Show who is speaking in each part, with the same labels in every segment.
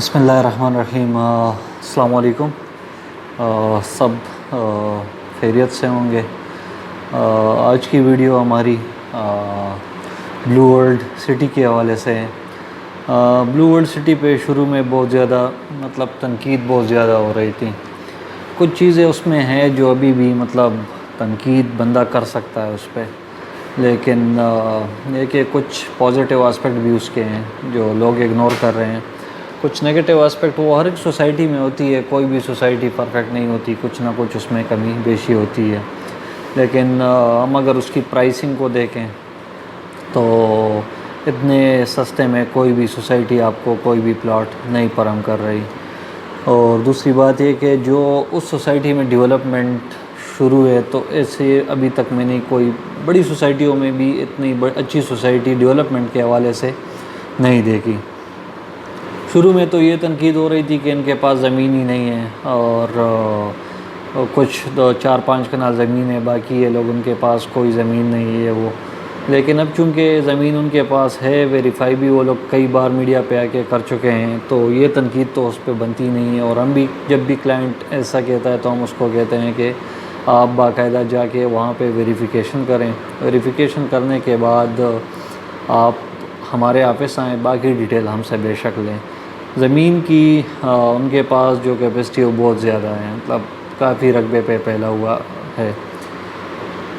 Speaker 1: بسم اللہ الرحمن الرحیم۔ السلام علیکم۔ سب خیریت سے ہوں گے۔ آج کی ویڈیو ہماری بلو ورلڈ سٹی کے حوالے سے ہے۔ بلو ورلڈ سٹی پہ شروع میں بہت زیادہ تنقید بہت زیادہ ہو رہی تھی۔ کچھ چیزیں اس میں ہیں جو ابھی بھی تنقید بندہ کر سکتا ہے اس پہ، لیکن یہ کہ کچھ پازیٹیو اسپیکٹ بھی اس کے ہیں جو لوگ اگنور کر رہے ہیں۔ کچھ نگیٹیو اسپیکٹ وہ ہر ایک سوسائٹی میں ہوتی ہے، کوئی بھی سوسائٹی پرفیکٹ نہیں ہوتی، کچھ نہ کچھ اس میں کمی بیشی ہوتی ہے۔ لیکن ہم اگر اس کی پرائسنگ کو دیکھیں تو اتنے سستے میں کوئی بھی سوسائٹی آپ کو کوئی بھی پلاٹ نہیں فراہم کر رہی۔ اور دوسری بات یہ کہ جو اس سوسائٹی میں ڈیولپمنٹ شروع ہے تو ایسے ابھی تک میں نے کوئی بڑی سوسائٹیوں میں بھی اتنی اچھی سوسائٹی ڈیولپمنٹ کے حوالے سے نہیں دیکھی۔ شروع میں تو یہ تنقید ہو رہی تھی کہ ان کے پاس زمین ہی نہیں ہے، اور کچھ 4-5 کنال زمین ہے، باقی یہ لوگ ان کے پاس کوئی زمین نہیں ہے وہ۔ لیکن اب چونکہ زمین ان کے پاس ہے، ویریفائی بھی وہ لوگ کئی بار میڈیا پہ آ کے کر چکے ہیں، تو یہ تنقید تو اس پہ بنتی نہیں ہے۔ اور ہم بھی جب بھی کلائنٹ ایسا کہتا ہے تو ہم اس کو کہتے ہیں کہ آپ باقاعدہ جا کے وہاں پہ ویریفیکیشن کریں۔ ویریفیکیشن کرنے کے بعد آپ ہمارے آفس آئیں، باقی ڈیٹیل ہم سے بے شک لیں۔ زمین کی ان کے پاس جو کیپیسٹی وہ بہت زیادہ ہے، کافی رقبے پہ پھیلا ہوا ہے۔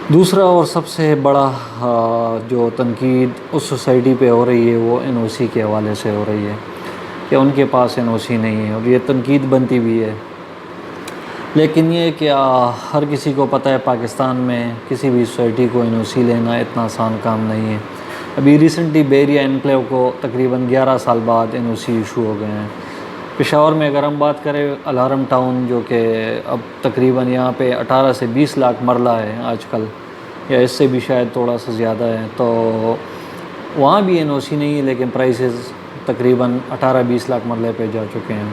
Speaker 1: دوسرا اور سب سے بڑا جو تنقید اس سوسائٹی پہ ہو رہی ہے وہ NOC کے حوالے سے ہو رہی ہے کہ ان کے پاس NOC نہیں ہے، اور یہ تنقید بنتی بھی ہے۔ لیکن یہ کہ ہر کسی کو پتہ ہے پاکستان میں کسی بھی سوسائٹی کو NOC لینا اتنا آسان کام نہیں ہے۔ ابھی ریسنٹلی بیریا انکلیو کو تقریباً 11 سال بعد NOC ایشو ہو گئے ہیں۔ پشاور میں اگر ہم بات کریں، الارم ٹاؤن جو کہ اب تقریباً یہاں پہ 18 سے 20 لاکھ مرلہ ہے آج کل، یا اس سے بھی شاید تھوڑا سا زیادہ ہے، تو وہاں بھی NOC نہیں ہے، لیکن پرائسز تقریباً 18-20 لاکھ مرلے پہ جا چکے ہیں۔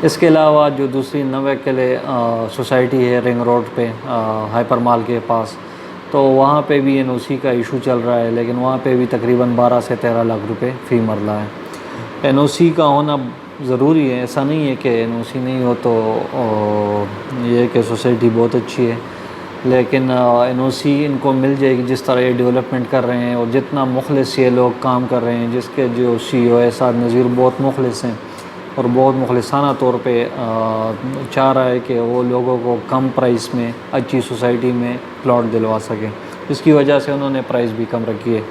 Speaker 1: اس کے علاوہ جو دوسری نوے قلعے سوسائٹی ہے رنگ روڈ پہ ہائپر مال کے پاس، تو وہاں پہ بھی NOC کا ایشو چل رہا ہے، لیکن وہاں پہ بھی تقریباً 12 سے 13 لاکھ روپے فی مرلہ ہے۔ NOC کا ہونا ضروری ہے، ایسا نہیں ہے کہ NOC نہیں ہو تو یہ کہ سوسائٹی بہت اچھی ہے، لیکن NOC ان کو مل جائے گی جس طرح یہ ڈیولپمنٹ کر رہے ہیں، اور جتنا مخلص یہ لوگ کام کر رہے ہیں، جس کے جو CEO ہے سعد نذیر بہت مخلص ہیں، اور بہت مخلصانہ طور پہ چاہ رہا ہے کہ وہ لوگوں کو کم پرائس میں اچھی سوسائٹی میں پلاٹ دلوا سکیں، اس کی وجہ سے انہوں نے پرائس بھی کم رکھی ہے۔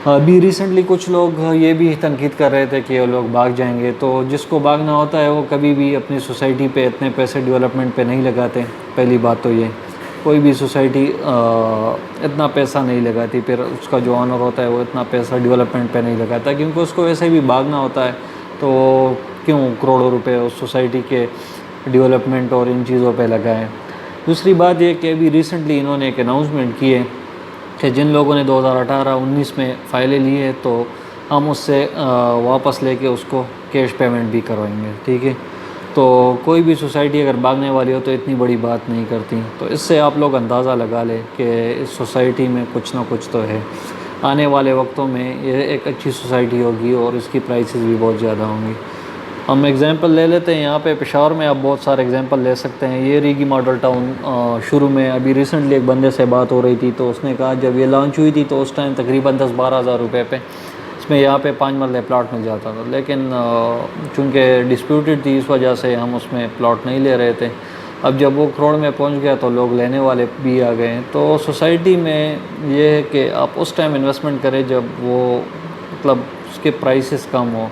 Speaker 1: ابھی ریسنٹلی کچھ لوگ یہ بھی تنقید کر رہے تھے کہ وہ لوگ بھاگ جائیں گے، تو جس کو بھاگنا ہوتا ہے وہ کبھی بھی اپنی سوسائٹی پہ اتنے پیسے ڈیولپمنٹ پہ نہیں لگاتے۔ پہلی بات تو یہ، کوئی بھی سوسائٹی اتنا پیسہ نہیں لگاتی، پھر اس کا جو آنر ہوتا ہے وہ اتنا پیسہ ڈیولپمنٹ پہ نہیں لگاتا، کیونکہ اس کو ویسے بھی بھاگنا ہوتا ہے، تو کیوں کروڑوں روپے اس سوسائٹی کے ڈیولپمنٹ اور ان چیزوں پہ لگائیں۔ دوسری بات یہ کہ ابھی ریسنٹلی انہوں نے ایک اناؤنسمنٹ کی ہے کہ جن لوگوں نے 2018-19 میں فائلیں لی ہے تو ہم اس سے واپس لے کے اس کو کیش پیمنٹ بھی کروائیں گے، ٹھیک ہے۔ تو کوئی بھی سوسائٹی اگر بھاگنے والی ہو تو اتنی بڑی بات نہیں کرتی، تو اس سے آپ لوگ اندازہ لگا لیں کہ اس سوسائٹی میں کچھ نہ کچھ تو ہے۔ آنے والے وقتوں میں یہ ایک اچھی سوسائٹی ہوگی اور اس کی پرائسز بھی بہت زیادہ ہوں گی۔ ہم ایگزامپل لے لیتے ہیں، یہاں پہ پشاور میں آپ بہت سارے ایگزامپل لے سکتے ہیں۔ یہ ریگی ماڈل ٹاؤن شروع میں ابھی ریسنٹلی ایک بندے سے بات ہو رہی تھی، تو اس نے کہا جب یہ لانچ ہوئی تھی تو اس ٹائم تقریباً 10-12 ہزار روپے پہ اس میں یہاں پہ 5 مرلے پلاٹ مل جاتا تھا، لیکن چونکہ ڈسپیوٹڈ تھی اس وجہ سے ہم اس میں پلاٹ نہیں لے رہے تھے۔ اب جب وہ کروڑ میں پہنچ گیا تو لوگ لینے والے بھی آ گئے ہیں۔ تو سوسائٹی میں یہ ہے کہ آپ اس ٹائم انویسٹمنٹ کریں جب وہ اس کے پرائسز کم ہو۔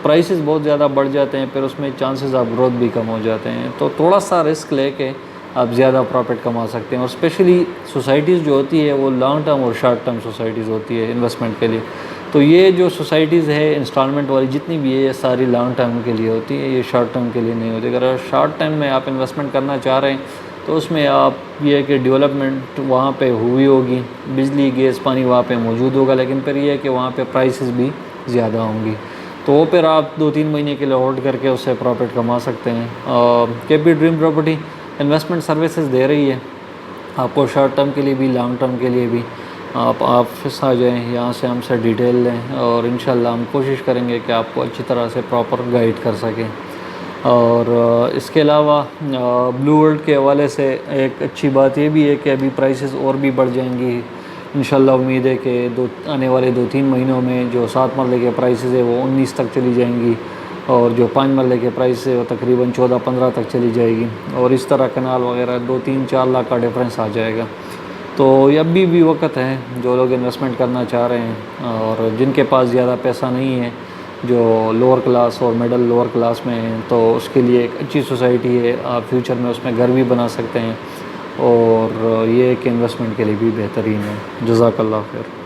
Speaker 1: پرائسز بہت زیادہ بڑھ جاتے ہیں، پھر اس میں چانسز آف گروتھ بھی کم ہو جاتے ہیں، تو تھوڑا سا رسک لے کے آپ زیادہ پروفٹ کما سکتے ہیں۔ اور اسپیشلی سوسائٹیز جو ہوتی ہے وہ لانگ ٹرم اور شارٹ ٹرم سوسائٹیز ہوتی ہے انویسٹمنٹ کے لیے۔ تو یہ جو سوسائٹیز ہے انسٹالمنٹ والی جتنی بھی ہے، یہ ساری لانگ ٹرم کے لیے ہوتی ہے، یہ شارٹ ٹرم کے لیے نہیں ہوتی۔ اگر شارٹ ٹرم میں آپ انویسٹمنٹ کرنا چاہ رہے ہیں تو اس میں آپ یہ کہ ڈیولپمنٹ وہاں پہ ہوئی ہوگی، بجلی گیس پانی وہاں پہ موجود ہوگا، لیکن پھر یہ ہے کہ وہاں پہ پرائسز بھی زیادہ ہوں گی، تو وہ پھر آپ 2-3 مہینے کے لیے ہولڈ کر کے اس سے پروفٹ کما سکتے ہیں۔ KP dream property investment services دے رہی ہے آپ کو، شارٹ ٹرم کے لیے بھی لانگ ٹرم کے لیے بھی۔ آپ آفس آ جائیں، یہاں سے ہم سے ڈیٹیل لیں، اور انشاءاللہ ہم کوشش کریں گے کہ آپ کو اچھی طرح سے پراپر گائیڈ کر سکیں۔ اور اس کے علاوہ بلو ورلڈ کے حوالے سے ایک اچھی بات یہ بھی ہے کہ ابھی پرائسز اور بھی بڑھ جائیں گی انشاءاللہ۔ امید ہے کہ آنے والے 2-3 مہینوں میں جو 7 مرلے کے پرائسز ہے وہ 19 تک چلی جائیں گی، اور جو 5 مرلے کے پرائس ہے وہ تقریباً 14-15 تک چلی جائے گی، اور اس طرح کنال وغیرہ 2-3-4 لاکھ کا ڈفرینس آ جائے گا۔ تو یہ ابھی بھی وقت ہے، جو لوگ انویسٹمنٹ کرنا چاہ رہے ہیں اور جن کے پاس زیادہ پیسہ نہیں ہے، جو لوور کلاس اور مڈل لوور کلاس میں ہیں، تو اس کے لیے ایک اچھی سوسائٹی ہے۔ آپ فیوچر میں اس میں گھر بھی بنا سکتے ہیں، اور یہ ایک انویسٹمنٹ کے لیے بھی بہترین ہے۔ جزاک اللہ خیر۔